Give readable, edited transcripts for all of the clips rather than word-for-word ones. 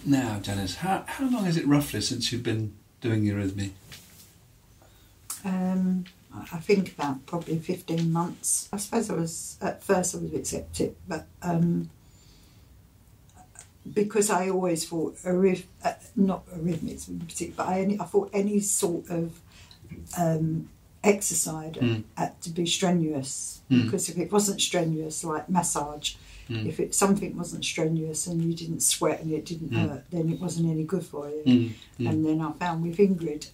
Now, Janice, how long is it roughly since you've been doing Eurythmy? I think about probably 15 months. I suppose at first I was a bit sceptic, but because I always thought not arrhythmics in particular, but I thought any sort of exercise had to be strenuous, because if it wasn't strenuous, like massage, if something wasn't strenuous and you didn't sweat and it didn't hurt, then it wasn't any good for you. And then I found with Ingrid,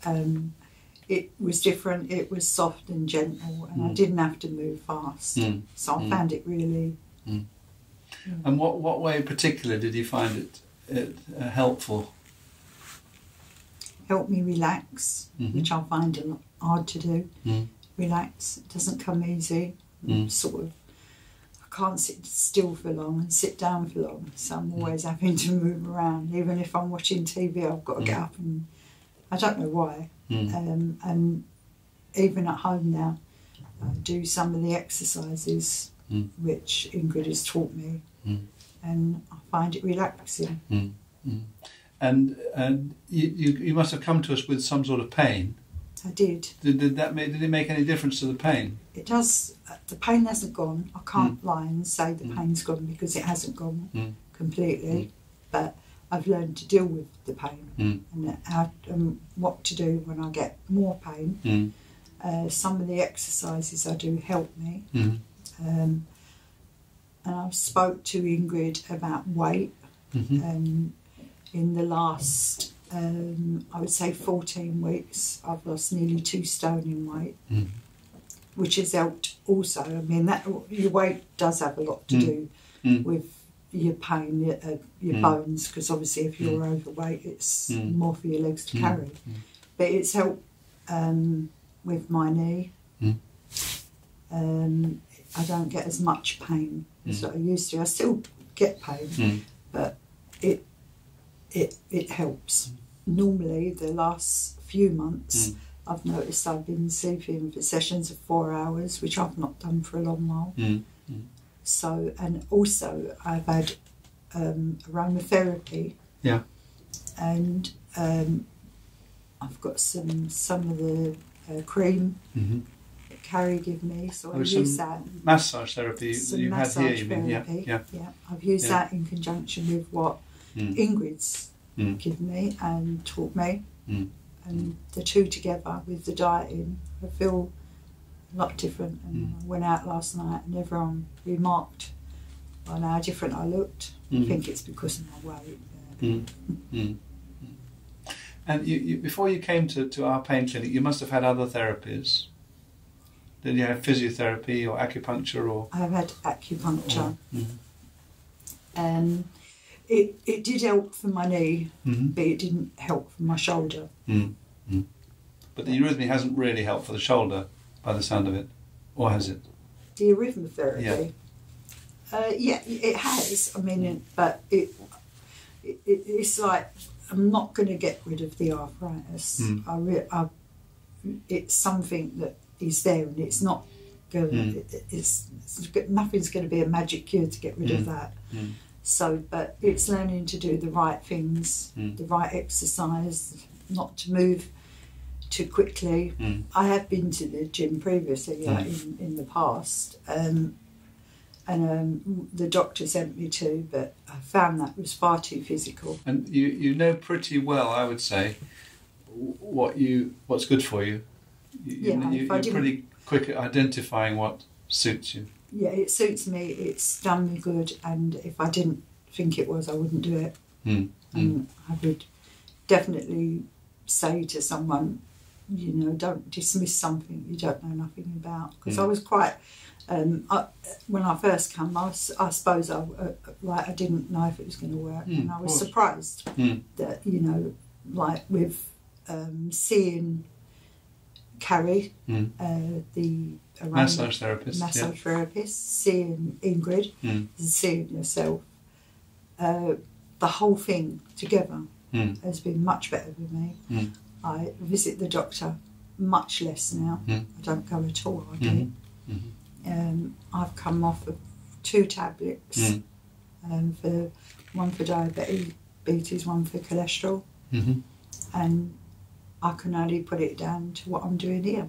it was different. It was soft and gentle, and I didn't have to move fast. So I found it really. And what way in particular did you find it helpful? Helped me relax, which I find a lot hard to do. Relax. It doesn't come easy. Sort of, I can't sit still for long and sit down for long, so I'm always having to move around. Even if I'm watching TV, I've got to get up, and I don't know why. And even at home now, I do some of the exercises which Ingrid has taught me, and I find it relaxing. And you must have come to us with some sort of pain. I did. Did it make any difference to the pain? It does. The pain hasn't gone. I can't lie and say the pain's gone, because it hasn't gone completely. But I've learned to deal with the pain and what to do when I get more pain. Some of the exercises I do help me. And I spoke to Ingrid about weight. In the last, I would say 14 weeks, I've lost nearly 2 stone in weight, which has helped also. I mean, that your weight does have a lot to do with your pain, your bones, because obviously if you're overweight, it's more for your legs to carry. But it's helped with my knee. I don't get as much pain as I used to. I still get pain, but it helps. Normally, the last few months, I've noticed I've been sleeping for sessions of 4 hours, which I've not done for a long while. So, and also I've had aromatherapy. And I've got some of the cream that Carrie gave me, so I use that. Massage therapy that you had here, you mean? Yeah. I've used that in conjunction with what Ingrid's given me and taught me, and the two together with the dieting, I feel a lot different. And I went out last night and everyone remarked on how different I looked. I think it's because of my weight. And you before you came to our pain clinic, you must have had other therapies. Did you have physiotherapy or acupuncture or? I've had acupuncture. It did help for my knee, but it didn't help for my shoulder. But the Eurythmy hasn't really helped for the shoulder, by the sound of it, or has it? The arrhythmotherapy, it has. I mean, but it's like I'm not going to get rid of the arthritis. It's something that is there, and it's not going. Nothing's going to be a magic cure to get rid of that. So, but it's learning to do the right things, the right exercise, not to move too quickly. I have been to the gym previously, in the past, and the doctor sent me to, but I found that was far too physical. And you know pretty well, I would say, what's good for you. You're pretty quick at identifying what suits you. Yeah, it suits me. It's done me good, and if I didn't think it was, I wouldn't do it. And I would definitely say to someone, don't dismiss something you don't know nothing about. Because I was quite, when I first came, I suppose I didn't know if it was going to work, and I was surprised that like with seeing Carrie, the massage therapist, seeing Ingrid, and seeing yourself, the whole thing together has been much better for me. I visit the doctor much less now. I don't go at all, hardly. I've come off of 2 tablets, one for diabetes diabetes, one for cholesterol, Mm-hmm. and I can only put it down to what I'm doing here.